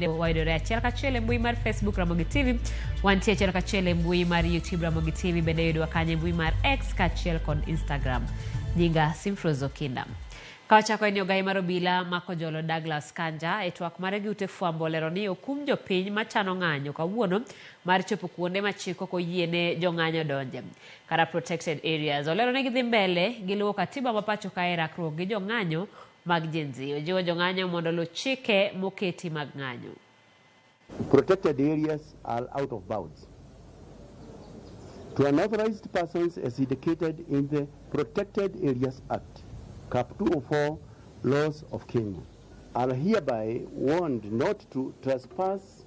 waidore achiel kachiel e mbui mar Facebook Ramogi TV, wantie achiel kachiel e mbui mar YouTube Ramogi TV, bende yudwa kanye mbui mar X kachiel kod Instagram. Nyinga Simfrozo Kinda. Kawachako en ogai mar obila mako jolo Douglas Kanja e twak mare gi ute fwambo lero ni okum jopiny machano ng'anyo kawuono mar chopo kuonde ma chik ok oyiene jong'anyo donje kata protected areas. Olero ni gidhi mbele gi luwo katiba ma pacho kae rakruok gi jong'anyo mag Gen Z. Ojiwo jong'anyo mondo luw chike moketi mag ng'anyo. Protected areas are out of bounds. To unauthorized persons as indicated in the Protected Areas Act, Cap 204 laws of Kenya, are hereby warned not to trespass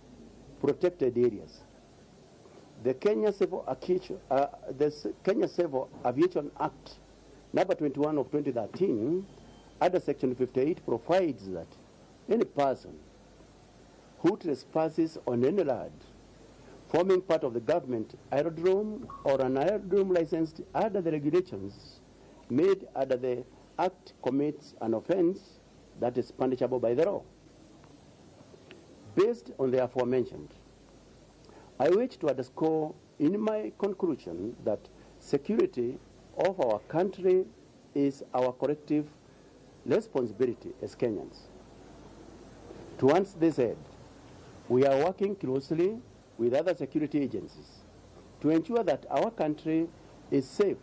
protected areas. The Kenya Civil Aviation Act number 21 of 2013, under section 58, provides that any person who trespasses on any land forming part of the government aerodrome or an aerodrome licensed under the regulations made under the Act commits an offense that is punishable by the law. Based on the aforementioned, I wish to underscore in my conclusion that security of our country is our collective responsibility as Kenyans. Towards this end, we are working closely with other security agencies to ensure that our country is safe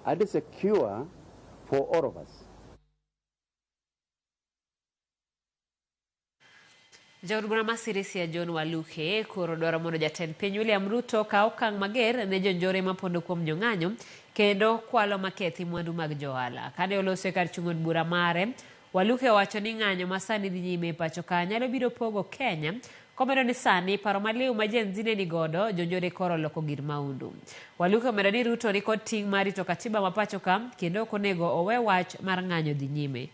and secure for all of us. Jaod bura masirisi ya John Waluke koro dwaro mondo jatend piny William Ruto kaw okang' mager ne jonjore mapondo kuom jong'anyo kendo kwalo makethi mwandu mag johala. Kane oloso kar chung' od bura mare, Waluke owacho ni ng'anyo masani dhi nyime e pacho ka nyalo biro pogo Kenya, komedo ni sani paro maliw ma Gen Z ni godo jonjore koro loko gir maundu. Waluke omedo ni Ruto ni kod ting' mar rito katiba ma pacho ka kendo ok onego owe wach mar ng'anyo dhi nyime.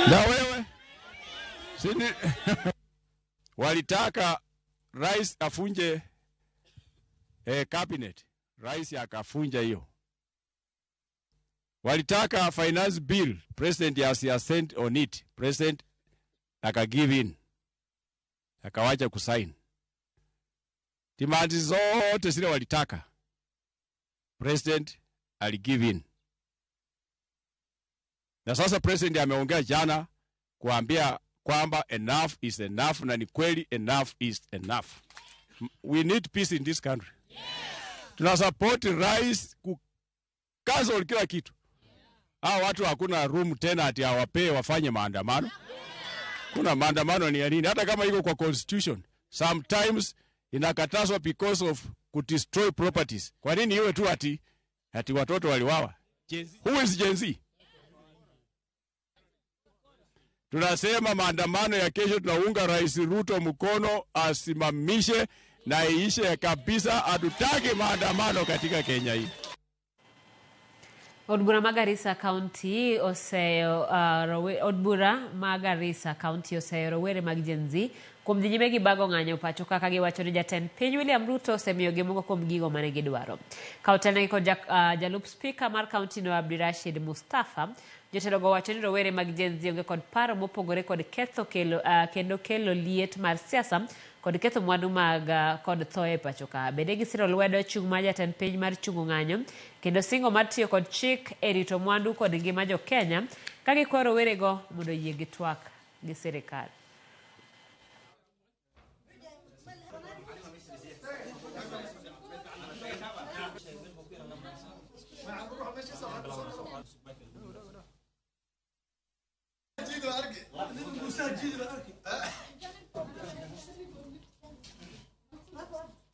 Na wewe sini walitaka rais afunje cabinet, rais akafunja hiyo. Walitaka finance bill, president has sent on it, president aka give in, akawacha kusign. Demands zote zile walitaka, president ali give in. Na sasa president ameongea jana kuambia kwamba enough is enough, na ni kweli enough is enough. We need peace in this country. Yes. Tuna support rais kucancel kila kitu. Hao watu hakuna room tena ati hawapee wafanye maandamano. Kuna maandamano ni ya nini? Hata kama iko kwa constitution, sometimes inakatazwa because of destroy properties. Kwa nini iwe tu ati watoto waliwawa? Who is Gen Z? Tunasema maandamano ya kesho, tunaunga Rais Ruto mkono asimamishe na iishe kabisa. Hatutaki maandamano katika Kenya hii. Odbura Magarissa County oseyo Odbura Magarissa County oseyo rowere mag Gen Z kuom dhi nyime gi bago ng'anyo pacho kaka giwacho ni jatend piny William Ruto osemiyogi moko kuom gigo mane gidwaro. Ka otelnegi kod jalup spika mar kaunti no Abdirashid Mustafa, jotelogo wacho ni rowere mag Gen Z onge kod paro mopogore kod ketho kendo kelo liet mar siasa kod ketho mwandu mag kod thoe pacho ka. Bende gisiro lwedo chung' mar jatend piny mar chungo ng'anyo kendo singo mar tiyo kod chik e rito mwandu kod ngima jo Kenya ka gikwayo rowerego mondo yie gi twak gi sirikal.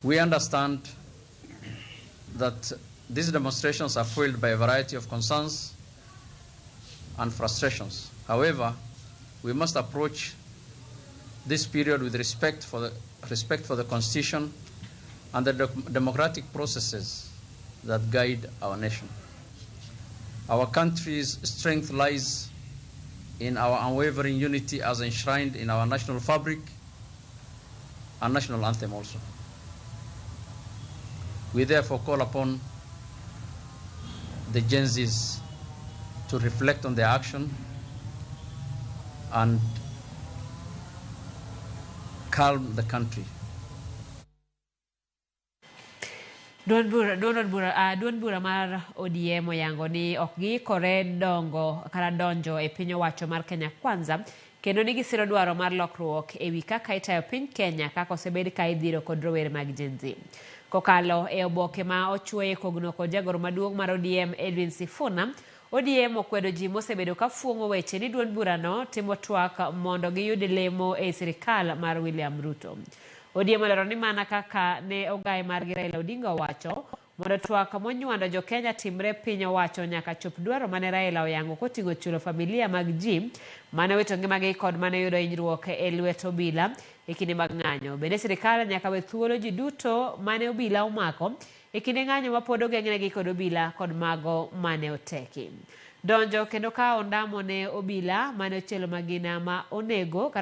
We understand that these demonstrations are fueled by a variety of concerns and frustrations. However, we must approach this period with respect for the Constitution and the democratic processes that guide our nation. Our country's strength lies in our unwavering unity as enshrined in our national fabric and national anthem also. We therefore call upon the Gen Zs to reflect on their action and calm the country. Duond bura mar ODM oyango ni ok giikore donjo e piny owacho mar Kenya Kwanza, kendo ni gisiro dwaro mar lokruok e wi kaka itayo piny Kenya kaka osebed ka idhiro kod rowere mag Gen Z. Kokalo e oboke ma ochuoye kogno kod jagoro maduong' mar ODM Edwin Sifuna, ODM okwedo ji mosebedo ka fuong'o weche ni duond burano timo twak mondo giyud lemo e sirikal mar William Ruto. ODM olero ni mana kaka ne ogaye margi Raila Odinga owacho mondo twak monywando jo Kenya timre piny owacho nyaka chop dwaro mane Raila oyango koting'o chulo familia mag ji mane wito ngimagi kod mane yudo hinyruok e lwet obila e kinde mag ng'anyo. Bende sirikal nyaka we thuolo ji duto mane obila omako e kinde ng'anyo ma pod ogeng'negi kod obila kod mago mane oteki. Donjo kendo ka ondamo ne obila mane ochielo magina ma onego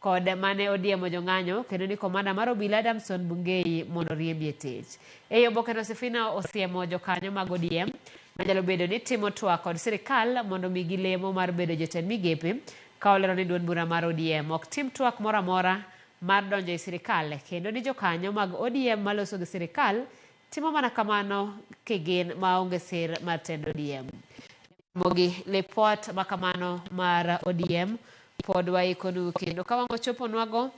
kod mane odiemo jong'anyo kendo ni komanda mar obila Adamson Bungei mondo riembi e tich. E oboke no Sifuna osiemo jokanyo mag ODM manyalo bedo ni timo twak kod sirikal mondo migi lemo mar bedo jotend migepe, ka olero ni duond bura mar ODM ok tim twak moro amora mar donjo e sirikal, kendo ni jokanyo mag ODM maloso gi sirikal timo mana kamano kigin maonge sir mar tend ODM. Mogi report makamano mar ODM pod waikonu kendo ka wang'o chopo nwago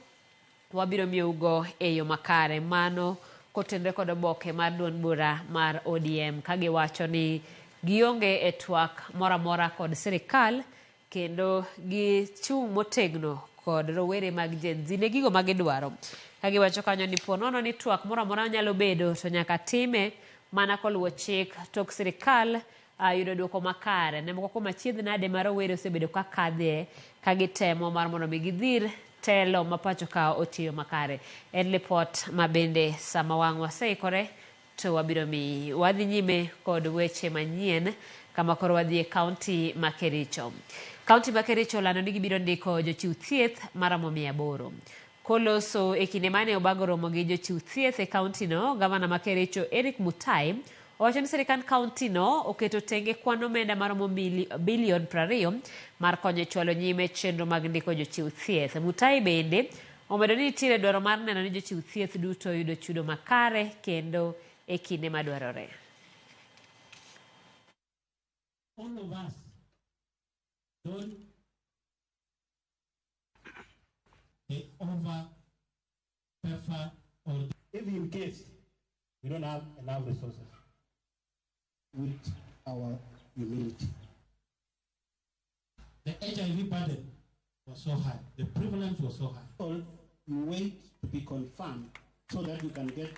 wabiro miyougo e yo makare. Mano kotenre kod oboke mar duond bura mar ODM kagiwacho ni gionge e twak moro amora kod sirikal, kendo gichung' motegno kod rowere mag Gen Z ne gigo magidwaro. Kagiwacho kanyo ni ponono ni twak moro amora nyalo bedo to nyaka time mana koluwo chik tok sirikal yudo duoko makare. Ne moko kuom achiedh nade mar rowere osebedo ka kadhie ka gitemo mar mondo mi gidhir telo ma pacho ka otiyo makare. En report ma bende sama wang' waseikore to wabiro mi wadhi nyime kod weche manyien kama koro wadhi e kaunti ma Kericho. Kaunti ma Kericho lando ni gibiro ndiko jochiw thieth maromo 800. Koloso e kinde mane obago romo gi jochiw thieth e kaunti no, gavana ma Kericho Eric Mutai owacho ni sirikand kaunti no oketo tenge kwan omenda maromo bilion 20 mar konyo chwalo nyime chenro mag ndiko jochiw thieth. Mutai bende omedo ni nitiere dwaro mar neno ni jochiw thieth duto yudo chudo makare kendo e kinde madwarore. All of us don't over prefer, or if in case we don't have enough resources, with our humility. The HIV burden was so high, the prevalence was so high. You wait to be confirmed so that you can get.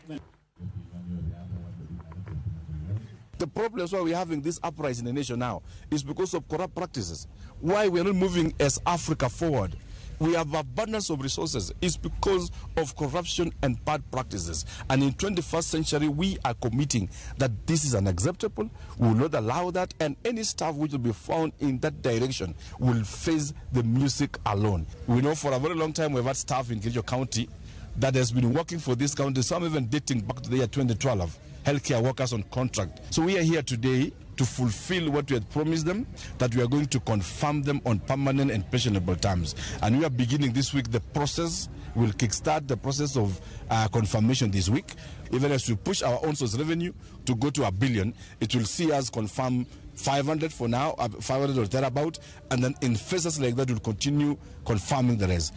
The problems why we're having this uprising in the nation now is because of corrupt practices. Why we're not moving as Africa forward? We have abundance of resources. It's because of corruption and bad practices. And in 21st century, we are committing that this is unacceptable. We will not allow that. And any staff which will be found in that direction will face the music alone. We know for a very long time we've had staff in Kericho County that has been working for this county, some even dating back to the year 2012, healthcare workers on contract. So we are here today to fulfill what we had promised them, that we are going to confirm them on permanent and pensionable terms. And we are beginning this week the process. We'll kickstart the process of confirmation this week. Even as we push our own source revenue to go to $1 billion, it will see us confirm 500 for now, 500 or thereabout, and then in phases like that we'll continue confirming the rest.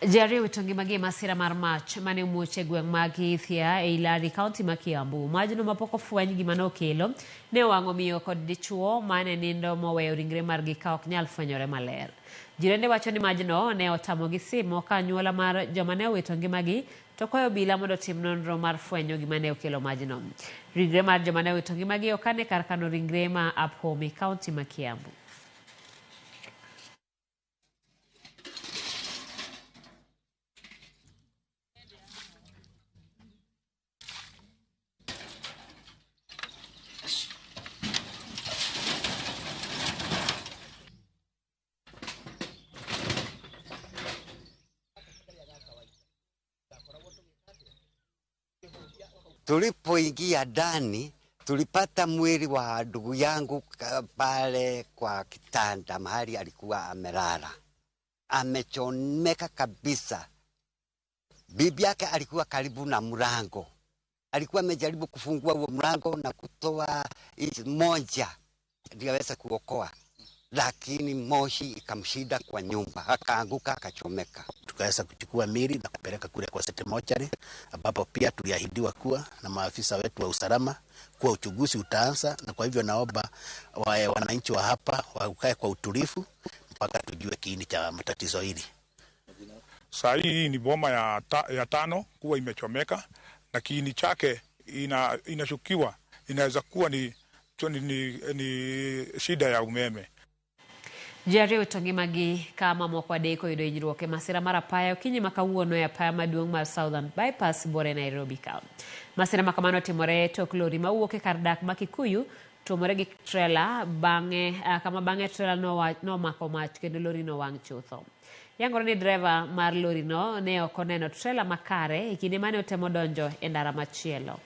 Jari witongi magi masira mar mach mane omuoche gweng' mag Ithia e Ilari County ma Kiambu. Majno mapoko fweny gima nokelo ne wang'o miyo kod dichuo mane nindo moweyo ringre margi ka ok nyal fwenyore maler. Jirende wacho ni majno ne otamo gi simo ka anyuola mar joma ne owito ngimagi to koyo obila mondo tim nonro mar fwenyo gima ne okelo majno. Ringre mar joma ne owito ngimagi okane kar kano ringre ma Aphomi County ma Kiambu. Tulipoingia ndani tulipata mwili wa ndugu yangu pale kwa kitanda mahali alikuwa amelala. Amechomeka kabisa. Bibi yake alikuwa karibu na mlango. Alikuwa amejaribu kufungua huo mlango na kutoa moja ndio aweze kuokoa. Lakini moshi ikamshida kwa nyumba, akaanguka akachomeka. Tukaweza kuchukua mili na kupeleka kule kwa City Mortuary, ambapo pia tuliahidiwa kuwa na maafisa wetu wa usalama kuwa uchunguzi utaanza, na kwa hivyo naomba wananchi wa hapa wakae kwa utulivu mpaka tujue kiini cha matatizo hili. Saa hii ni boma ya tano kuwa imechomeka, na kiini chake inashukiwa inaweza kuwa ni shida ya umeme. Jari utongimagi kama mokwadeko yudo ijiruoke masira mara paya ukinyi makawuono ya paya maduong mar Southern Bypass bore Nairobi Town. Masira makamano timore tok lori mawuoke kardak makikuyu tumore gi trailer bange trailer no mako mach kendo lori no wang chutho. Yangore ni driver mar lori no ne okoneno trailer makare ikinde mane otemo donjo e ndara machielo.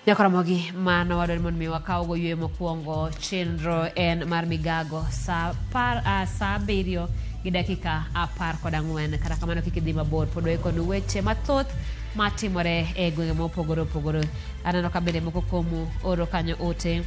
Nyakaramogi mano wadwani mon miwa kaugo yue mokwongo chenro en mar migago sa 7 gi dakika 14 kata kamano kikidhi mabor podo ikonu weche mathoth matimore e gwenge mopogore opogore. Aneno kabende moko komo oro kanyo ote.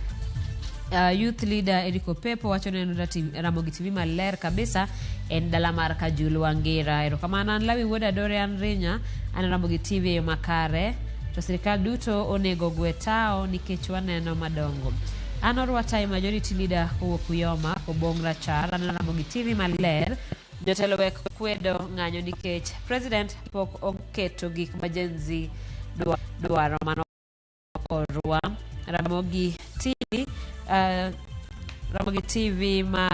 Youth leader Eriko Pepo wacho neno Ramogi TV maler kabisa en dala mar Kajulu Wangira. Erokamano Lawi Woda Dorian Rinya an Ramogi TV makare. To sirikal duto onego gwetao nikech waneno madongo. Anorwa time majority leader Kuyoma Kobongra Char an Ramogi TV maler. Jotelo wek kwedo ng'anyo nikech president pok oketo gik majenzi dwaro mano korwa. Ramogi TV ma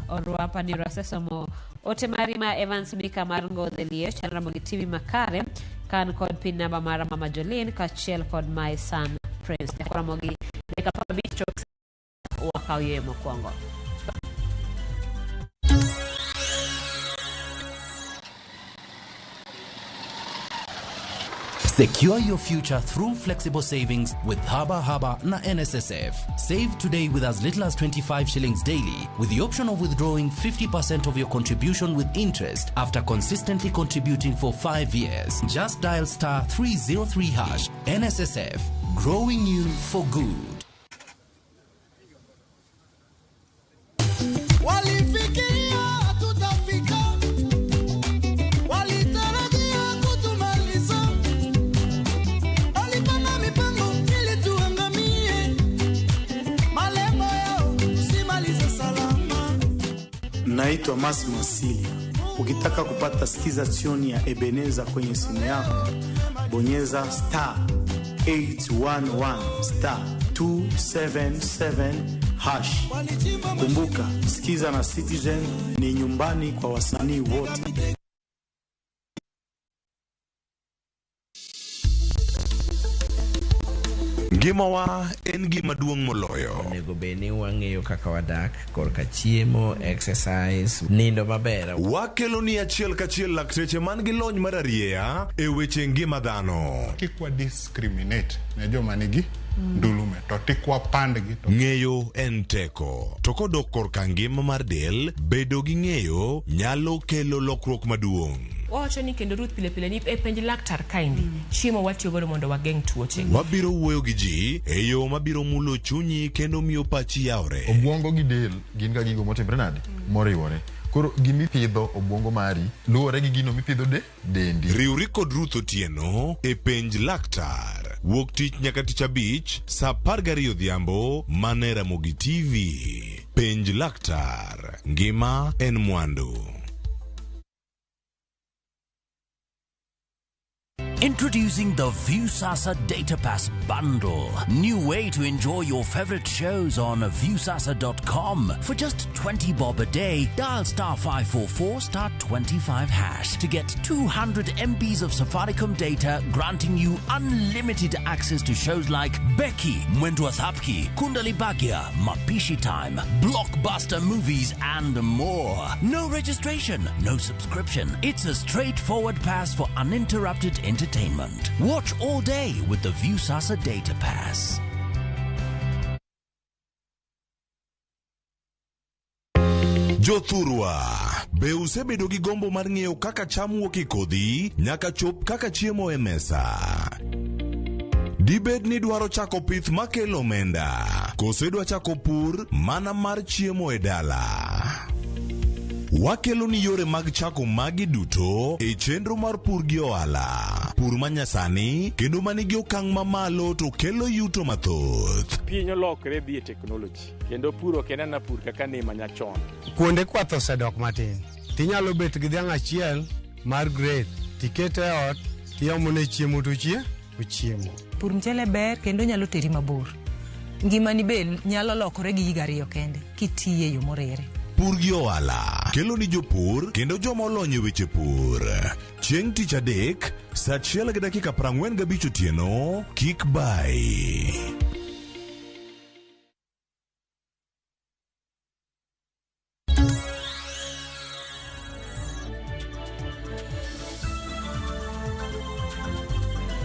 orwa paniro sesomo ote marima Evans Mika mar Ngodhelie chan Ramogi TV makare kan kod pin namba mara Mama Jolene kachiel kod my son Prince. Ramogi deka pabicho wakauye mokwongo. Secure your future through flexible savings with Haba na NSSF. Save today with as little as 25 shillings daily with the option of withdrawing 50% of your contribution with interest after consistently contributing for 5 years. Just dial *303#. NSSF, growing you for good. Naitwa Massimo Asilia. Ukitaka kupata skization ya Ebeneza kwenye simu yako, bonyeza *811*277#. Kumbuka, Skiza na Citizen ni nyumbani kwa wasanii wote. Gimawa en gima duong' moloyo. Nego beni wang'eyo kaka wadak, korka chiemo, exercise, nindo maber. Wakelo ni achiel kachiel lakteche man gi lony mararieya e weche ngima dhano. Kikwa discriminate ne joma nigi ndulume to tikwa pandgi to ng'eyo en teko. To kodok korka ngima mar del, bedo gi ng'eyo nyalo kelo lokruok maduong'. Wacho ni kendo Ruth pile ni e penj laktar kaindi chiemo watiyo godo mondo wageng' tuoche. Wabiro wuoyo gi ji e yo mabiro mulo chunyi kendo miyo pachi yawre. Obwongo gi del gin ga gigo motimre nade moriwore. Koro gimipidho obwongo mari luwore gi gino mipidho dendi. Riwri kod Ruth Otieno e penj laktar. wuok tich nyaka tich abich saa 12 odhiambo mana Ramogi TV. Penj laktar, ngima en mwandu. Introducing the Viusasa Data Pass Bundle. New way to enjoy your favorite shows on viusasa.com. For just 20 bob a day, dial *544*25# to get 200 MBs of Safaricom data, granting you unlimited access to shows like Becky, Mwendwa Thapki, Kundali Bhagia, Mapishi Time, blockbuster movies, and more. No registration, no subscription. It's a straightforward pass for uninterrupted entertainment. Watch all day with the Viusasa Data Pass. Jothurwa, be usebedo gi gombo mar ng'eyo kaka cham wuok e kodhi nyaka chop kaka chiemo e mesa? Dibed ni dwaro chako pith makelo omenda, koso idwa chako pur mana mar chiemo e dala? Wakelo ni yore mag chako magi duto e chenro mar pur gi ohala. Pur manyasani kendo manigi okang' mamalo to kelo yuto mathoth. Piny olokre dhi e teknoloji kendo puro kenana pur kaka ne manyachon. Kuonde kwath osedok matin. Tinyalo bet gi dhiang' achiel mar grade tikete e ot tiomone chiemo to chiemo. Pur mchele ber kendo nyalo teri mabor. Ngimani be nyalo lokore gi higa 2 kende kitiye yo morere. Pur gi ohala kelo ni jopur kendo joma olony e weche pur. Chieng' tich adek saa 1:45 otieno, kik bai.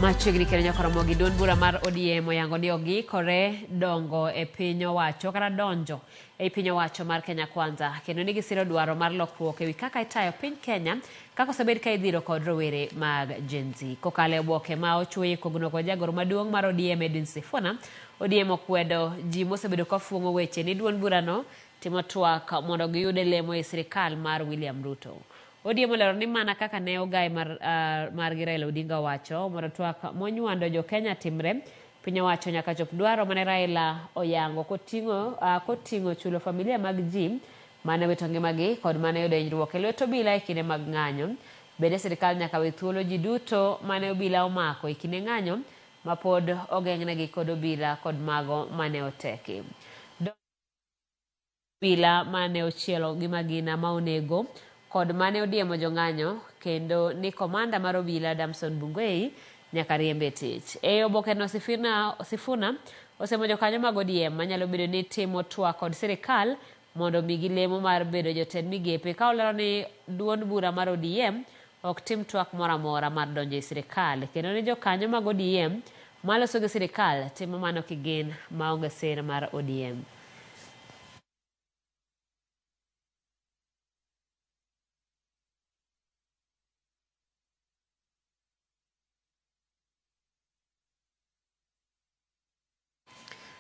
Machiegni kendo nyakoromo gi duond bura mar ODM oyango ni ogikore dongo e piny owacho kata donjo e piny owacho mar Kenya Kwanza, kendo ni gisiro dwaro mar lokruok ewi kaka itayo piny Kenya kaka osebed ka idhiro kod rowere mag Gen Z. Kokalo e oboke ma ochwoye kogno kod jagoro maduong' mar ODM Edwin Sifuna, ODM okwedo ji mosebedo ka fuong'o weche ni duond burano timo twak mondo giyude lemo e sirikal mar William Ruto. ODM olero ni mana kaka ne ogai mar Raila Odinga wacho mondo twak monywando jo Kenya timre, piny owacho nyaka chop dwaro mane Raila oyango koting'o chulo familia mag ji mane wito ngimagi kod mane yudo hinyruok e lwet obila e kinde mag ng'anyo. Bende sirikal nyaka we thuolo ji duto mane obila omako e kinde ng'anyo ma pod ogeng'negi kod obila kod mago mane oteki. Obila mane ochielo gimagina ma onego kod mane odiemo jong'anyo, kendo ni komanda mar obila Damson Bungei nyaka riembe tich. E oboke no Sifuna osemonjo kanyo mag ODM manyalo bedo ni timo twak kod sirikal mondo migi lemo mar bedo jotend migepe, ka olero ni duond bura mar ODM ok tim twak moro amora mar donjo e sirikal, kendo ni jokanyo mag ODM maloso gi sirikal timo mano kigin maonge sir mar ODM.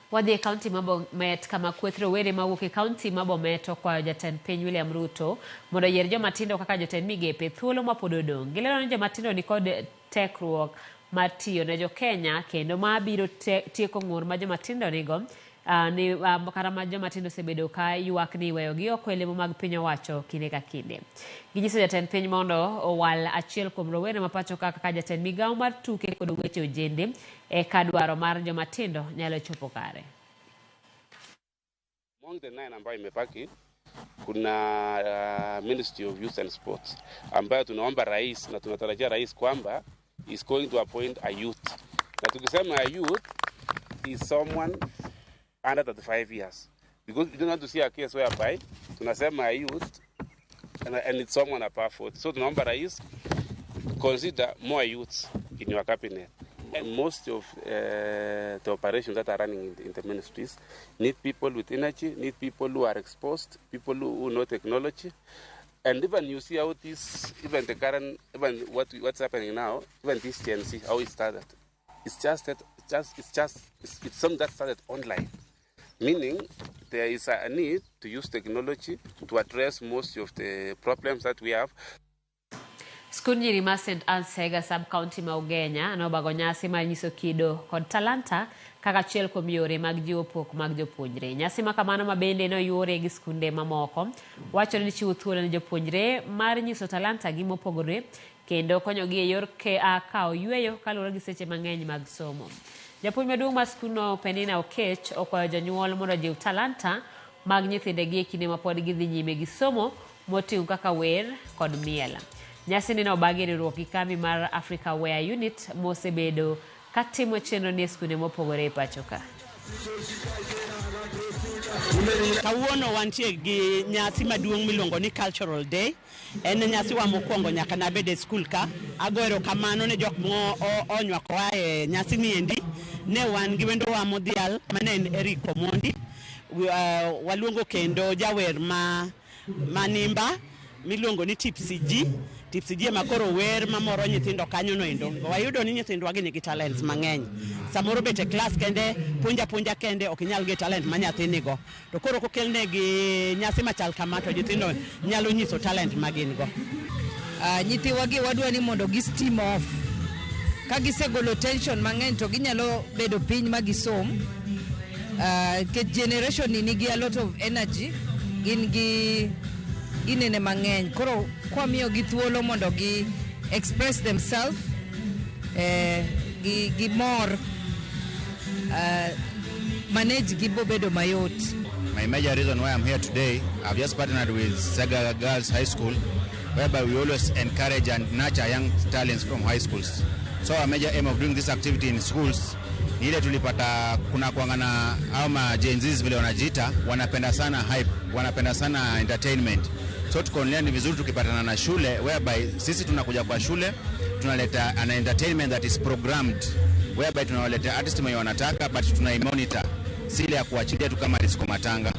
Wadhi e kaunti ma Bomet kama kweth rowere mawuok e kaunti ma Bomet okwayo jatend piny William Ruto mondo yier joma tindo kaka jotend migepe thuolo ma pod odong'. Gilero ni joma tindo ni kod tekruok mar tiyo ne jo Kenya, kendo ma biro tieko ng'ur ma joma tindo nigo ni kata ma joma tindo osebedo ka ywak ni weyo gi oko lemo mag piny owacho kinde ka kinde. Ginyiso jatend piny mondo owal achiel kuom rowere ma pacho kaka jatend migawo mar tuke kod weche ojende e kadwaro mar joma tindo nyalo chopo kare. Among the 9 ambayo imebaki kuna Ministry of Youth and Sports ambayo tunaomba rais na tunatarajia rais kwamba is going to appoint a youth. Na tukisema a youth is someone under 35 years. Because we don't want to see a case whereby tunasema a youth and it's someone above 40. So tunaomba rais consider more youths in your cabinet. And most of the operations that are running in the ministries need people with energy, need people who are exposed, people who know technology. And even you see how this, even the current, even what's happening now, even this Gen Z, how it started. It's something that started online. Meaning there is a need to use technology to address most of the problems that we have. Skund nyiri ma St. Anne's Sega sub-county ma Ugenya nobago nyasi mar nyiso kido kod talanta kaka achiel kuom yore mag jiwo pok mag jopuonjre. Nyasi ma kamano ma bende noyuore gi skunde mamoko wacho ni chiwo thuolo ne jopuonjre mar nyiso talanta gi mopogore kendo konyogi e yor kawo yueyo kaluwore gi seche mang'eny mag somo. Japuonj maduong' mar skundno Penina Okech okwayo jonyuol mondo jiw talanta mag nyithindegi e kinde ma pod gidhi nyime gi somo moting'o kaka wer kod miel. Nyasi ni nobagi riwruok gi kambi mar Africa Wear Unit mosebedo katimo chenro ni skunde mopogore e pacho ka. Kawuono wantie gi nyasi maduong' miluongo ni Cultural Day. En nyasi wa mokwongo nyaka nabede skul ka. Agoero kamano ne jok mo onywako ae nyasi ni endi. Ne wan gi wendo wa modhial mane en Eric Omondi. Waluongo kendo jawer manimba miluongo ni Tipsy G makoro wer mamoro nyithindo kanyo no endo. Wayudo ni nyithindwa gi nigi talents mang'eny. Samoro bete class kende puonja kende ok nyal gi talent ma nyathinigo. To koro kokelne gi nyasi machal kama to nyithindo nyalo nyiso talent ma gin go. Nyithiwa gi wadwa ni mondo gi steam off. Ka gisegolo tension mang'eny to ginyalo bedo piny ma gisom. Ke generation ni nigi a lot of energy ginene mang'eny koro kwamiyo gi thuolo mondo gi express themselves gi mor manage gi bobedo mayot. My major reason why I'm here today, I've just partnered with Sega Girls High School, whereby we always encourage and nurture young talents from high schools. So our major aim of doing this activity in schools ni ile tulipata kuna kuangana au ma Gen Zs vile wanajiita, wanapenda sana hype, wanapenda sana entertainment. So tukaonelea ni vizuri tukipatana na shule whereby sisi tunakuja kwa shule tunaleta an entertainment that is programmed whereby tunawaleta artist mwenye wanataka but tunaimonitor sile ya kuachilia tu kama disco matanga.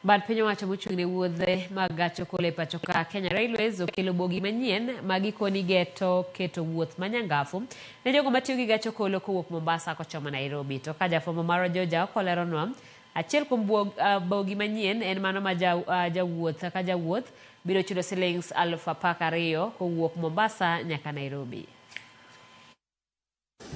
Bad pinyo wacho mochung'ne wuodhe mag gach okolo e pacho ka Kenya Railways okelo bogi manyien magikoni keto wuoth manyangafu ne jogo matiyo gi gach okolo kowuok Mombasa kochomo Nairobi. To ka jafwambo mar Georgia okoleronwa achiel kuom bogi manyien en mano ma jawuoth ka jawuoth biro chulo shillings 12,000 kowuok Mombasa nyaka Nairobi.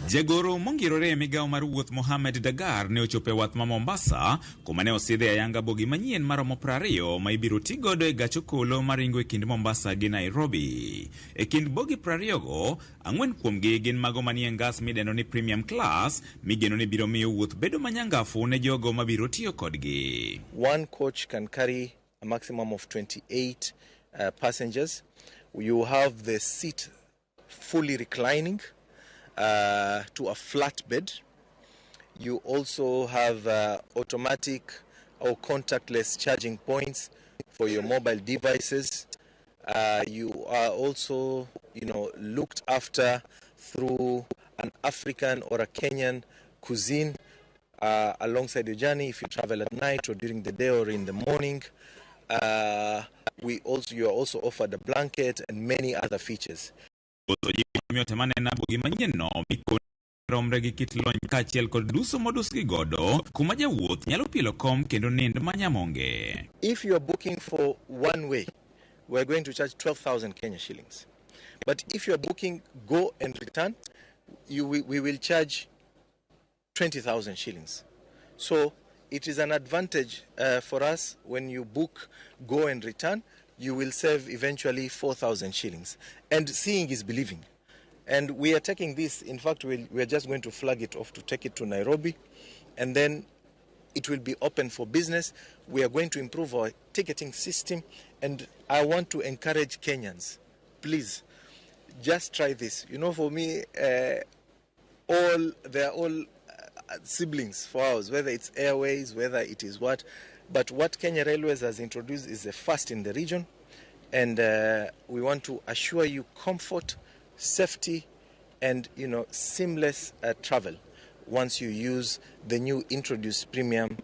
Jagoro mongirore e migawo mar wuoth Mohamed Dagar ne ochopo e wath ma Mombasa kuma ne osidhe ayanga bogi manyien maromo 20 ma ibiro tigodo e gach okolo maringo e kind Mombasa gi Nairobi. E kind bogi 20 go, 4 kuomgi gin mago manie ngas midendo ni premium class migeno ni biro miyo wuoth bedo manyangafu ne jogo mabiro tiyo kodgi. One coach can carry a maximum of 28 passengers. You have the seat fully reclining to a flat bed. You also have automatic or contactless charging points for your mobile devices. You are also, looked after through an African or a Kenyan cuisine alongside your journey if you travel at night or during the day or in the morning. You are also offered a blanket and many other features. Romre gi kit lony kaachiel kod duso modus gi godo kuma jawuoth nyalo pilo kom kendo nind manyamonge. If you are booking for one way, we are going to charge 12,000 Kenya shillings. But if you are booking go and return, we will charge 20,000 shillings. So it is an advantage for us when you book go and return, you will save eventually 4,000 shillings. And seeing is believing. And we are taking this, in fact, we are just going to flag it off to take it to Nairobi, and then it will be open for business. We are going to improve our ticketing system, and I want to encourage Kenyans, please, just try this. For me, they're all siblings for ours, whether it's Airways, whether it is what. But what Kenya Railways has introduced is the first in the region, and we want to assure you comfort, safety, and seamless travel once you use the new introduced premium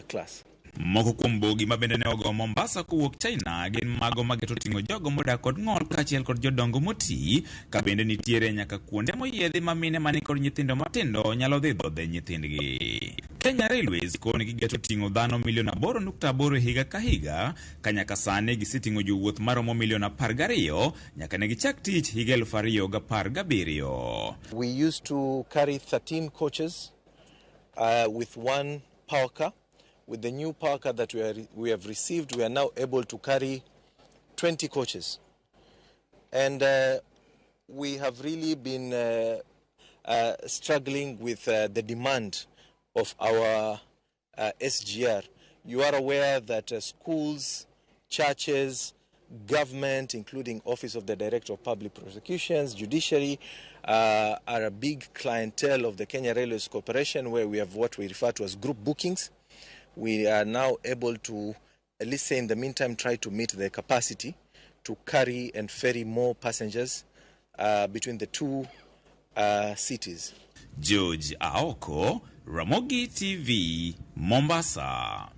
class. Moko kuom bogi ma bende ne ogo Mombasa kowuok China gin mago mageto ting'o jogo modak kod ng'ol kaachiel kod jodongo moti, ka bende nitiere nyaka kuonde moyiedhi ma mine mani kod nyithindo matindo nyalo dhi dhodhe nyithindgi. Kenya Railways koni gigeto ting'o dhano 8.8 higa ka higa, ka nyaka sani giseting'o jowuoth maromo 12 nyaka ne gichak tich higa 2017. We used to carry 13 coaches with one power car. With the new power car that we have received, we are now able to carry 20 coaches. And we have really been struggling with the demand of our SGR. You are aware that schools, churches, government, including Office of the Director of Public Prosecutions, Judiciary, are a big clientele of the Kenya Railways Corporation, where we have what we refer to as group bookings. We are now able to, at least say in the meantime, try to meet the capacity to carry and ferry more passengers between the two cities. George Aoko, Ramogi TV, Mombasa.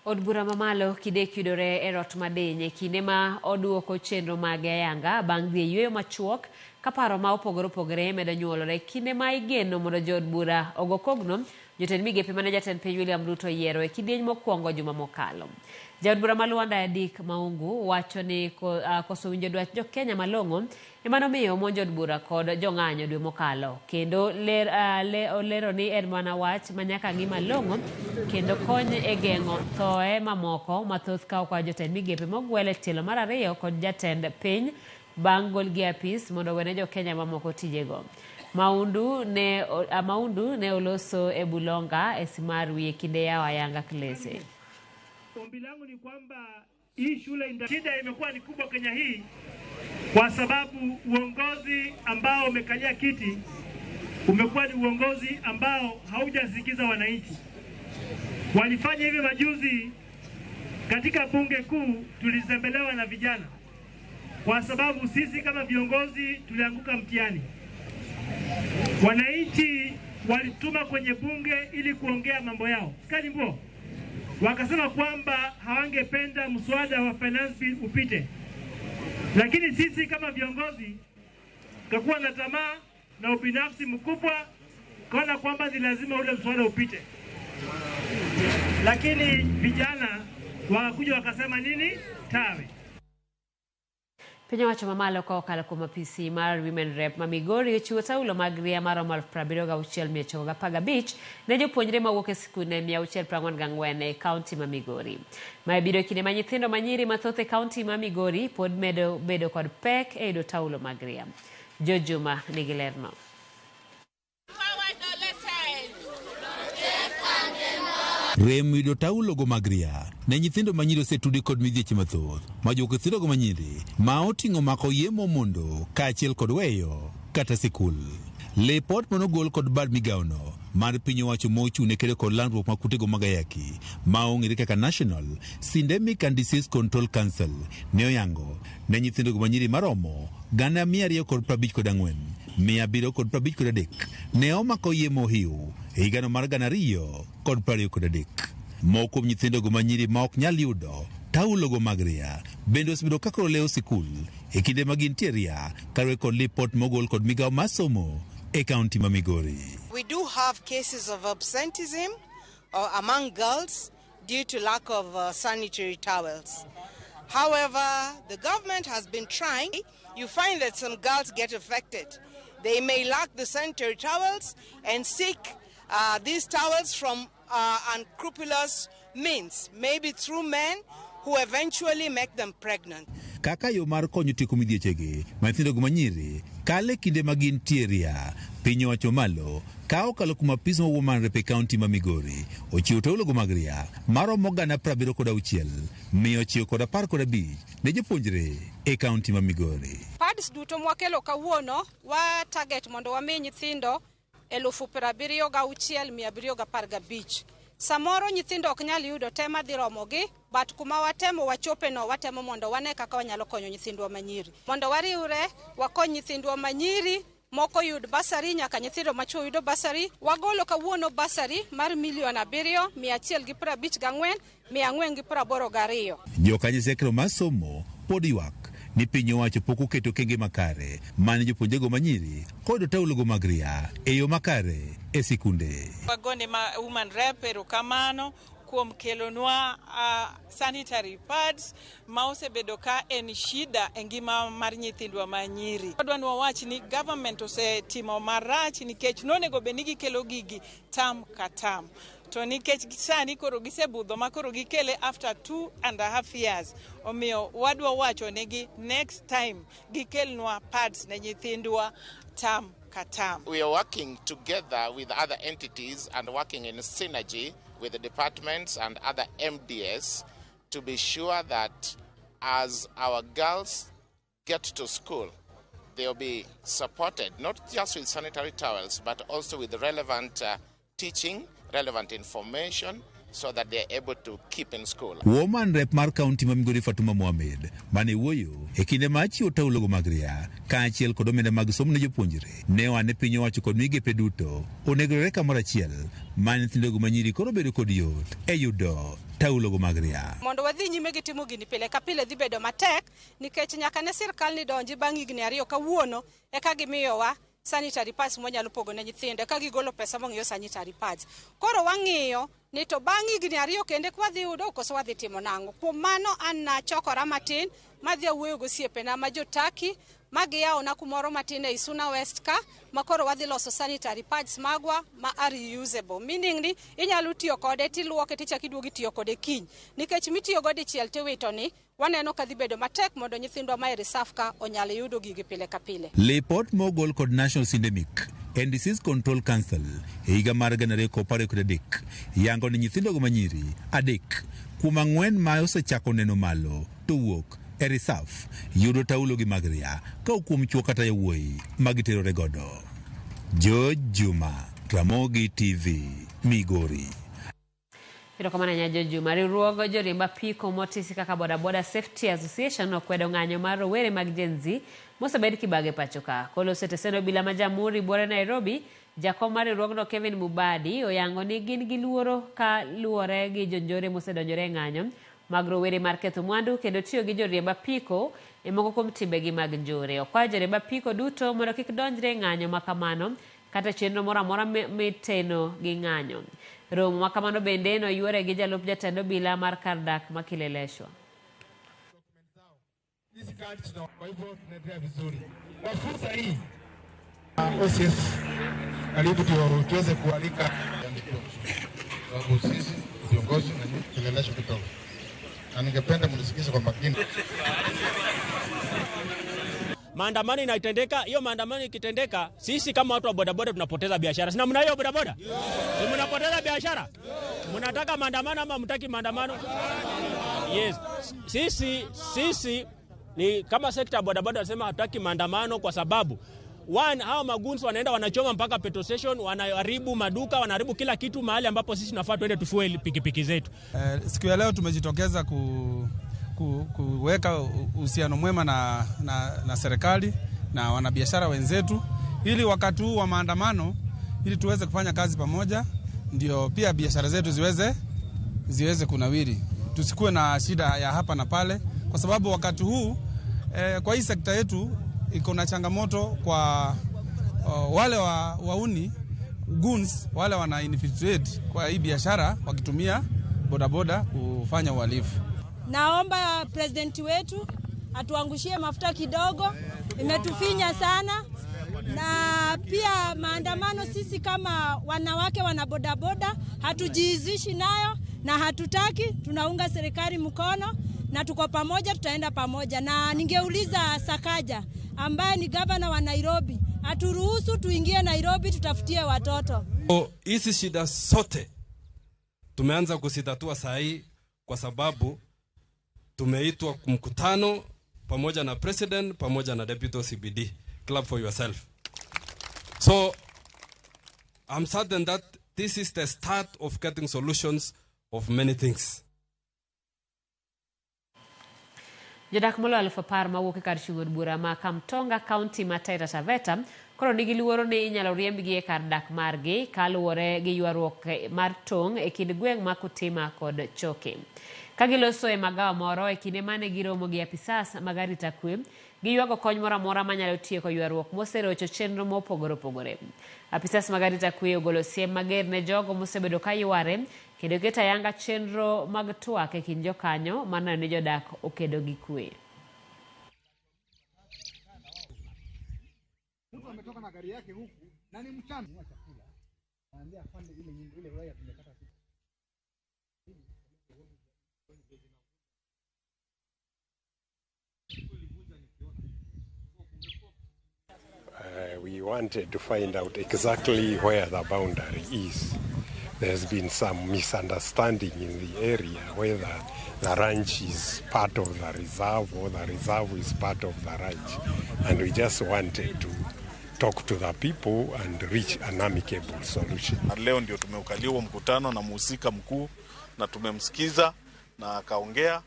Od bura mamalo kidek yudore e rot madenye kinde ma oduoko chenro mag ayanga bang' dhi yweyo machuok ka paro ma opogore medo nyuolore kinde ma igeno mondo jood bura ogo kogno jotend migepe mane jatend piny William Ruto yiero e kidieny mokwongo juma mokalo. Jaod bura ma Luanda Dick Maungu wacho ni koso winjo dwach jo-Kenya malong'o ema nomiyo omonjo od bura kod jong'anyo dwe mokalo, kendo olero ni en mana wach ma nyaka ng'i malong'o kendo kony e geng'o thoe mamoko mathoth ka okwa jotend migepe mogwel e tielo mar ariyo kod jatend piny bang' golgi apis mondo wene jo-Kenya mamoko tijego. Maundu ne oloso e Bulonga e Simarwi kinde yao ayanga klese. Ombi langu ni kwamba hii shule shida imekuwa ni kubwa Kenya hii kwa sababu uongozi ambao umekalia kiti umekuwa ni uongozi ambao haujasikiza wananchi. Walifanya hivi majuzi katika bunge kuu, tulizembelewa na vijana kwa sababu sisi kama viongozi tulianguka mtihani. Wananchi walituma kwenye bunge ili kuongea mambo yao. Sikali mbo. Wakasema kwamba hawangependa mswada wa finance bill upite. Lakini sisi kama viongozi kakuwa na tamaa na ubinafsi mkubwa, kaona kwamba ni lazima ule mswada upite. Lakini vijana wakakuja wakasema nini? Tawe. Piny owacho mamalo ka okalo kuom apisi mar Women Rep ma Migori ochiwo taulo mag ria maromo 76,915 ne jopuonjre mawuok e sikunde 644 e kaunti ma Migori. Mae biro kinde ma nyithindo manyiri mathoth e kaunti ma Migori pod medo bedo kod pek e yudo taulo mag ria. Jojuma nigi lerno. Rem yudo taulo go magria ne nyithindo manyiri osetudi kod midhieche mathoth ma nyithindo go manyiri ma oting'o mako yemo mondo kaachiel kod weyo kata sikul. Lipot manogol kod bad migaono mar piny owacho mochune kedo kod landruok ma kutego mag ayaki ma ong'ere kaka National Syndemic and Disease Control Council ne oyango ne nyithindo go manyiri maromo 254 753 ne omako yemo hiu e higano mar 2023. Moko kuom nyithindo go manyiri ma ok nyal yudo taulo go mag ria bende osebedo kaka oleo sikul e kinde ma gintie ria kaluwore kod lipot mogol kod migao mar somo e kaunti ma Migori. We do have cases of absenteeism among girls due to lack of sanitary towels. However, the government has been trying. You find that some girls get affected. They may lack the sanitary towels and seek these towels from unscrupulous means, maybe through men who eventually make them pregnant. Kaka yo mar konyo tieko midhiechegi ma nyithindo go manyiri kale kinde ma gintie ria, piny owacho malo ka okalo kuom apis ma Women Rep e kaunti ma Migori ochiwo taulo go mag ria maromo 76,000 115 ne jopuonjre e kaunti ma Migori. Pads duto mwakelo kawuono wa target mondo wami nyithindo 76,715. Samoro nyithindo ok nyal yudo tema dhi romogi, but kuma watemo wachope no watemo mondo wane kaka wanyalo konyo nyithindwa manyiri. Mondo wariwre wakony nyithindwa manyiri moko yud basari nyaka nyithindo machuo yudo basari. Wagolo kawuono basari mar $1,754,482. Jokanyo sekro masomo pod ywak ni piny owacho pok oketo kenge makare mane jopuonjego manyiri kod taulogo mag ria e yo makare e sikunde. Wagone ma woman rep erokamano kuom kelonwa sanitary pads ma osebedo ka en shida e ngima mar nyithindwa manyiri. Wadwa ni wawach ni government osetimo marach nikech nonego bed ni gikelo gigi tam ka tam. To nikech sani koro gisebudho ma koro gikele after 2.5 years. Omiyo wadwa wacho negi next time gikelnwa pads ne nyithindwa tam ka tam. We are working together with other entities and working in synergy with the departments and other MDS to be sure that as our girls get to school, they'll be supported not just with sanitary towels but also with relevant teaching, relevant information, so that they're able to keep in school. Woman rep mar county ma Migori Fatuma Mohamed mane wuoyo e kinde ma chiwo taulogo mag ria kaachiel kod omenda mag somo ne jopuonjre ne wane piny owacho kod migepe duto onegore kamoro achiel ma nyithindogo manyiri koro bedo kod yot e yudo taulogo mag ria. Mondo wadhi nyime gi timo gini pile ka pile dhi bedo matek nikech nyaka ne sirkal ni donji bang' higni 2 kawuono eka gimiyowa sanitary pads monyalo pogo ne nyithinde ka gigolo pesa mong'iyo sanitary pads. Koro wang'iyo ni to bang' higni 2 kende kwa dhi yudo koso wadhi timo nang'o. Kuom mano an nachokora matin madhi awuoyo gosiepena ma jotaki magiyawona kumoro matin e Isuna West ka makoro wadhi loso sanitary pads magwa ma are reusable, meaning ni inyalo tiyo kode tiluoke tichak iduogi tiyo kode kiny nikech mitiyo go dichiel tiwito ni waneno ka dhi bedo matek mondo nyithindwa ma e reserve ka onyalo yudo gigi pile ka pile. Lipot mogol kod National Syndemic and Disease Control Council e higa mar 2013 yango ni nyithindogo manyiri 3 kuom 4 ma osechako neno malo to wuok e reserve yudo taulogi mag ria ka kuom chuo kata yawuoyi magiterore godo. George Juma, Ramogi TV, Migori. Erokamano nyajo Juma. Riwruog joriemb apiko motisi kaka Bodaboda Safety Association okwedo ng'anyo mar rowere mag Gen Z mosebed kibage pacho ka. Kolo seteseno bila ma Jamhuri buore Nairobi, jakom mar riwruogno Kevin Mubadi oyango ni gin gi luoro ka luore gi jonjore mosedonjore e ng'anyo mag rowere mar ketho mwandu kendo tiyo gi joriemb apiko e moko kuom timbegi mag njore. Okwayo joriemb apiko duto mondo kik donjre e ng'anyo makamano kata chenro moro amora miteno gi ng'anyo. Romo makamano bende noyuore gi jalup jatend obila mar kar dak ma Kileleshwa. Kwa hivyo tunaendelea vizuri. Kwa fursa hii OCS karibu tuweze kualika sababu sisi viongozi na nyinyi Kileleshwa kidogo. Na ningependa mnisikize kwa makini. Maandamano inatendeka, hiyo maandamano ikitendeka, sisi kama watu wa bodaboda tunapoteza biashara. Sina mna hiyo bodaboda? Ni mnapoteza biashara? Mnataka maandamano ama mtaki maandamano? Yes. Sisi ni kama sekta ya bodaboda tunasema hatutaki maandamano kwa sababu hao magunzi wanaenda wanachoma mpaka petrol station, wanaharibu maduka, wanaharibu kila kitu mahali ambapo sisi tunafaa tuende tufuel pikipiki zetu. Siku ya leo tumejitokeza kuweka uhusiano mwema na serikali na wanabiashara wenzetu ili wakati huu wa maandamano ili tuweze kufanya kazi pamoja, ndio pia biashara zetu ziweze kunawiri, tusikuwe na shida ya hapa na pale, kwa sababu wakati huu kwa hii sekta yetu iko na changamoto kwa wale wauni goons, wale wana infiltrate kwa hii biashara wakitumia bodaboda kufanya uhalifu. Naomba president wetu atuangushie mafuta kidogo, imetufinya sana. Na pia maandamano sisi kama wanawake wana bodaboda hatujiizishi nayo na hatutaki, tunaunga serikali mkono na tuko pamoja, tutaenda pamoja. Na ningeuliza Sakaja ambaye ni gavana wa Nairobi, aturuhusu tuingie Nairobi tutafutie watoto. Hizi shida sote tumeanza kusitatua saa hii kwa sababu tumeitwa mkutano pamoja na president pamoja na deputy CBD. Clap for yourself. So I'm certain that this is the start of getting solutions of many things. Jodak molo 10,000 mawuok e kar chung'o bura ma Kamtonga County ma Taita Taveta koro nigi luoro ni inyalo riembgi e kar dak margi kaluwore gi ywaruok mar tong' e kind gweng' ma Kutima kod Choke. Ka giloso e magawa moro e kinde mane giromo gi apisas mag arita kwe, giywago kony moro amora manyalo tieko ywaruok moserocho chenro mopogore opogore. Apisas mag arita kwe ogolo siem mager ne jogo mosebedo ka yware kendo keto ayanga chenro mag twak e kind jokanyo mana ni jodak okedo gi kwe. We wanted to find out exactly where the boundary is. There's been some misunderstanding in the area whether the ranch is part of the reserve or the reserve is part of the ranch. And we just wanted to talk to the people and reach an amicable solution. Leo ndio tumeukaliwa mkutano na mhusika mkuu na tumemsikiza na akaongea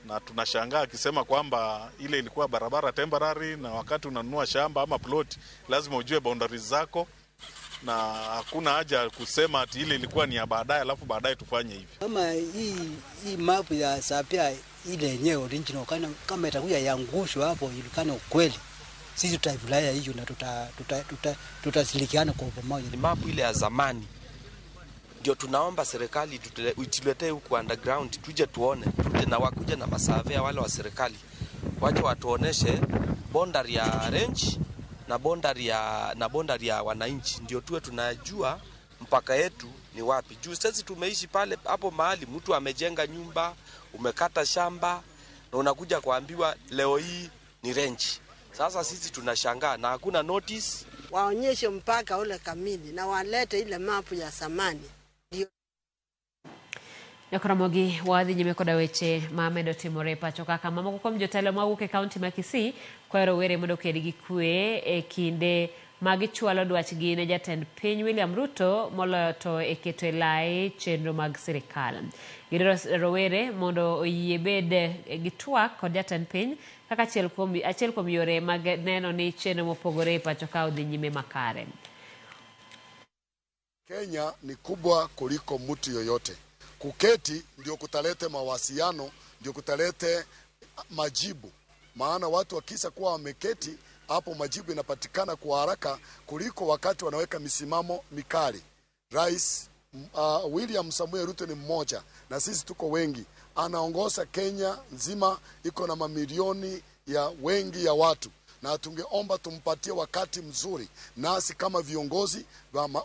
na tunashangaa akisema kwamba ile ilikuwa barabara temporary na wakati unanunua shamba ama plot lazima ujue boundaries zako na hakuna haja kusema ati ile ilikuwa ni ya baadaye alafu baadaye tufanye hivi. Kama hii map ya Sapia ile yenyewe original kama itakuja yangushwa hapo ilikana ukweli. Sisi tutaivulaya hiyo na tutashirikiana kwa pamoja. Ni map ile ya zamani. Ndio tunaomba serikali ituletee huku underground tuje tuone, tuje na wakuja na masavea wale wa serikali. Waje watuoneshe boundary ya range na boundary ya wananchi ndio tuwe tunajua mpaka yetu ni wapi. Juu sisi tumeishi pale hapo mahali mtu amejenga nyumba, umekata shamba na unakuja kuambiwa leo hii ni range. Sasa sisi tunashangaa na hakuna notice. Waonyeshe mpaka ule kamili na walete ile mapu ya samani. Yakaramogi wadhi nyime koda weche mamedo timore pacho kaka mamoko kuom jotelo mawuok e kaunti ma Kisii kwero were mondo ked gi kwe e kinde magichwalo dwachgi ne jatend piny William Ruto moloyo to e keto e lai chenro mag sirikal. Gidwaro rowere mondo oyie bed gi twak kod jatend piny kaka achiel kuom yore mag neno ni chenro mopogore pacho ka odhi nyime makare. Kenya ni kubwa kuliko mtu yoyote. Kuketi ndio kutalete mawasiliano, ndio kutalete majibu. Maana watu wakisha kuwa wameketi, hapo majibu inapatikana kwa haraka kuliko wakati wanaweka misimamo mikali. Rais William Samuel Ruto ni mmoja na sisi tuko wengi. Anaongoza Kenya nzima, iko na mamilioni ya wengi ya watu. Na tungeomba tumpatie wakati mzuri nasi kama viongozi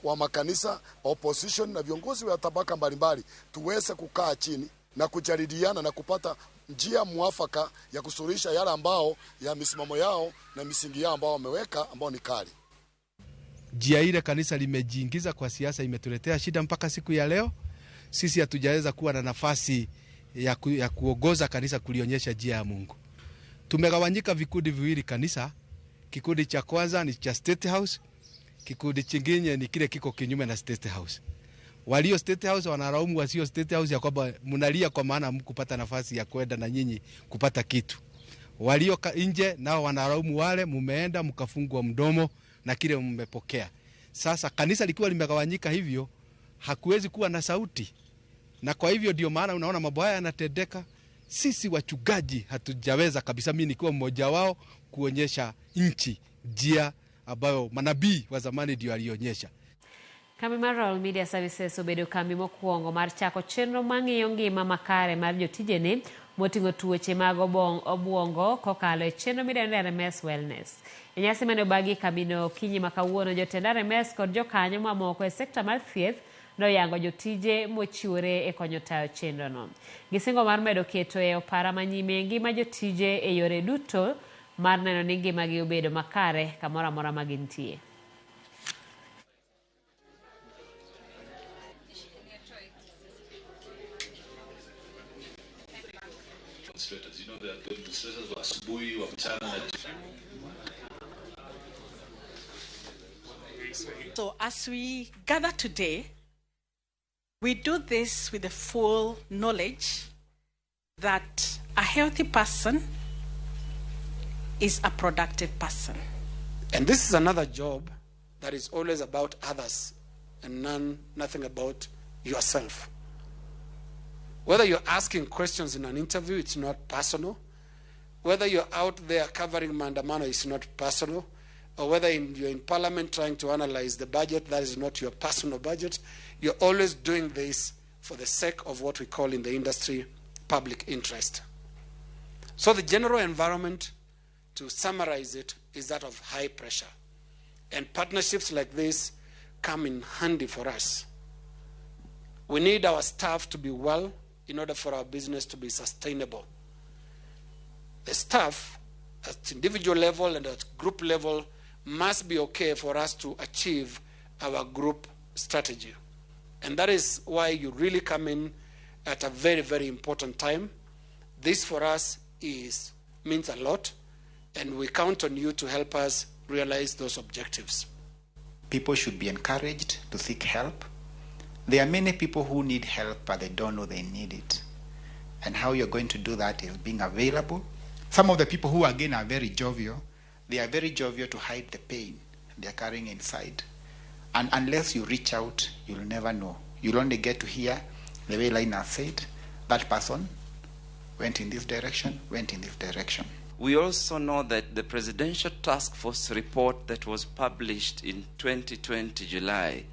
wa makanisa, opposition na viongozi wa tabaka mbalimbali tuweze kukaa chini na kujadiliana na kupata njia mwafaka ya kusuluhisha yale ambao ya misimamo yao na misingi yao ambao wameweka ambao ni kali. Njia ile kanisa limejiingiza kwa siasa imetuletea shida mpaka siku ya leo. Sisi hatujaweza kuwa na nafasi ya kuongoza kanisa kulionyesha njia ya Mungu. Tumegawanyika vikundi viwili kanisa. Kikundi cha kwanza ni cha State House, kikundi kingine ni kile kiko kinyume na State House. Walio State House wanalaumu wasio State House ya kwamba mnalia kwa maana mkupata nafasi ya kwenda na nyinyi kupata kitu. Walio nje nao wanalaumu wale mumeenda mkafungwa mdomo na kile mmepokea. Sasa kanisa likiwa limegawanyika hivyo hakuwezi kuwa na sauti. Na kwa hivyo ndio maana unaona mambo haya yanatendeka. Sisi wachungaji hatujaweza kabisa, mimi nikiwa mmoja wao, kuonyesha nchi njia ambayo manabii wa zamani ndio alionyesha. Kambi mar Royal Media Services obedo kambi mokwongo mar chako chenro mang'iyo ngima makare mar jotijene moting'o tuoche mag obwongo kokalo e chenro midendo ni RMS Wellness. E nyasi mane obagi kambino kinyi makawuono, jotend RMS kod jokanyo mamoko e sekta mar thieth noyango jotije mochiwore e konyo tayo chenro no. Gisingo mar medo keto e opara manyime ngima jotije e yore duto mar neno ni ngimagi obedo makare kamoro amora ma gintie. You know, the administrators wa asubuhi wa mchana na So as we gather today, we do this with the full knowledge that a healthy person is a productive person. And this is another job that is always about others and nothing about yourself. Whether you're asking questions in an interview, it's not personal. Whether you're out there covering maandamano, it's not personal. Or whether you're in parliament trying to analyze the budget, that is not your personal budget. You're always doing this for the sake of what we call in the industry public interest. So the general environment, to summarize it, is that of high pressure. And partnerships like this come in handy for us. We need our staff to be well in order for our business to be sustainable. The staff at individual level and at group level must be okay for us to achieve our group strategy. And that is why you really come in at a very, very important time. This for us means a lot, and we count on you to help us realize those objectives. People should be encouraged to seek help. There are many people who need help, but they don't know they need it. And how you're going to do that is being available. Some of the people who, again, are very jovial, they are very jovial to hide the pain they're carrying inside. And unless you reach out, you'll never know. You'll only get to hear the way Lina said, that person went in this direction, went in this direction. We also know that the Presidential Task Force report that was published in 2020 July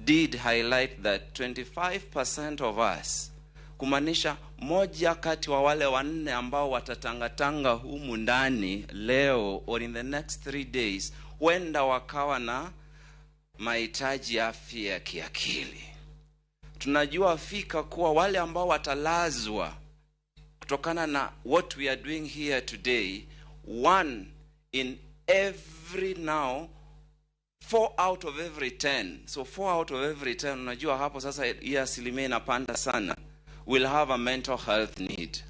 did highlight that 25% of us, kumaanisha moja kati wa wale wanne ambao watatangatanga humu ndani leo or in the next 3 days, huenda wakawa na mahitaji ya afya ya kiakili. Tunajua fika kuwa wale ambao watalazwa kutokana na what we are doing here today, 1 in every now 4 out of every 10. So 4 out of every 10, unajua hapo sasa hii asilimia inapanda sana, will have a mental health need.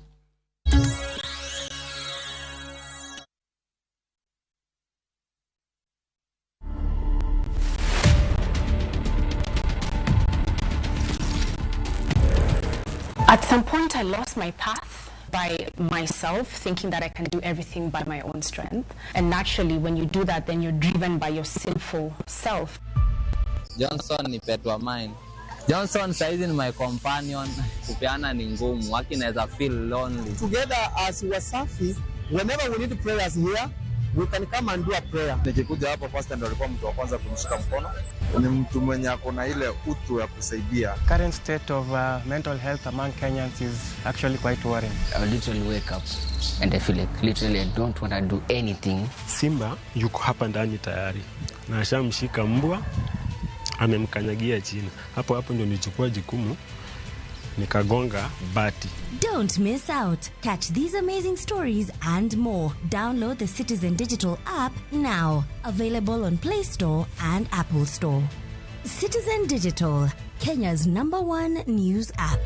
At some point, I lost my path by myself, thinking that I can do everything by my own strength. And naturally, when you do that, then you're driven by your sinful self. Johnson ni pet wa mine. Johnson saizi ni my companion. Kupeana ni ngumu. Waki naeza feel lonely. Together as Wasafi, whenever we need prayers here, we can come and do a prayer. Nikikuja hapo first time alikuwa mtu wa kwanza kunishika mkono. Ni mtu mwenye akona ile utu ya kusaidia. Current state of mental health among Kenyans is actually quite worrying. I literally wake up and I feel like literally I don't want to do anything. Simba yuko hapa ndani tayari. Na ashamshika mbwa, amemkanyagia chini. Hapo ndio nichukua jukumu nikagonga bati. Don't miss out. Catch these amazing stories and more. Download the Citizen Digital app now. Available on Play Store and Apple Store. Citizen Digital, Kenya's #1 news app.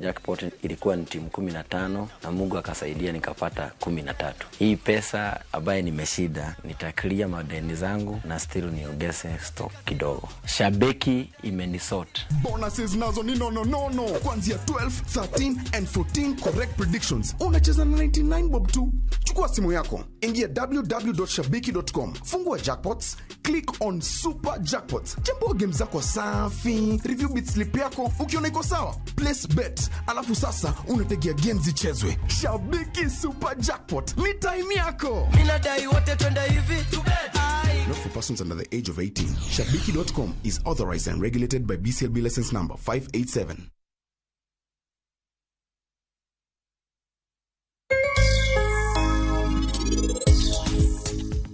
Jackpot ilikuwa ni timu 15 na Mungu akasaidia nikapata 13. Hii pesa ambaye nimeshida nitaklia madeni zangu na still niongeze stock kidogo. Shabeki imenisort. Bonuses nazo ni no. Kuanzia 12, 13 and 14 correct predictions. Unacheza na 99 bob tu. Chukua simu yako, ingia www.shabiki.com. Fungua jackpots, click on super jackpots. Chambua game zako safi, review bit slip yako ukiona iko sawa. Place bet, alafu sasa unategea game zichezwe. Shabiki super jackpot, ni time yako. Minadai wote twende hivi to bet. Not for persons under the age of 18. Shabiki.com is authorized and regulated by BCLB license number 587.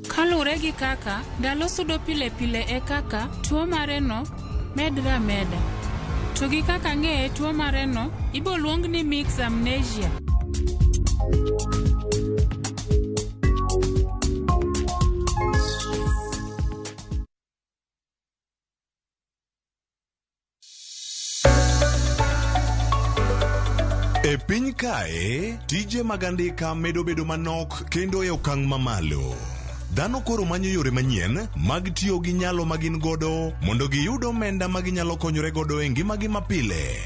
Kalure gi kaka ndalo sudo pile e kaka tuo mareno medra meda. To gi kaka ng'e tuo mareno ibo luong ni mixed amnesia. E piny kae, tije magandika medo bedo manok kendo e okang' mamalo. Dhano koro manyo yore manyien mag tiyo gi nyalo magin godo mondo giyud omenda maginyalo konyore godo e ngimagi mapile.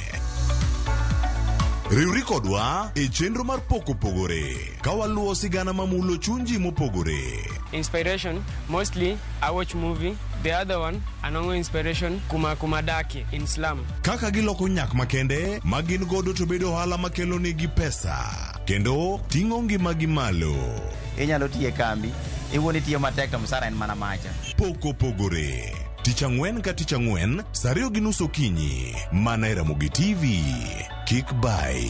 Riwri kodwa e chenro mar poko pogore. Kawaluo sigana mamulo chunji mopogore. Inspiration, mostly I watch movie. The other one, anongo inspiration, kumadaki in slum. Kaka giloko nyak makende, magin godo to bedo hala makelo negi pesa. Kendo, tingo ngima gi malo. Inyalo tiye kambi, iwoni tiyo matek to msara en mana macha. Poko pogore. Ticha ng'wen ka ticha ng'wen, sario gi nus okinyi. Mana e Ramogi TV. Kick by.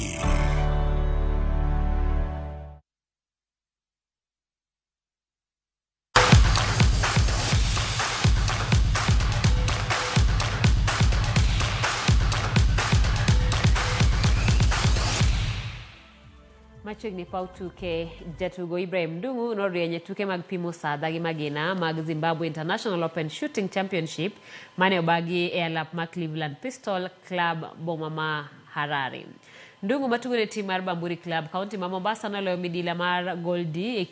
Machiegni pau tuke jatugo Ibrahim Ndung'u norienye tuke mag pimo sadha gi magina mag Zimbabwe International Open Shooting Championship mane obagi e alap ma Cleveland Pistol Club boma ma Harare. Ndung'u matugo ne tim mar Bamburi Club County ma Mombasa noloyo midila mar Goldi e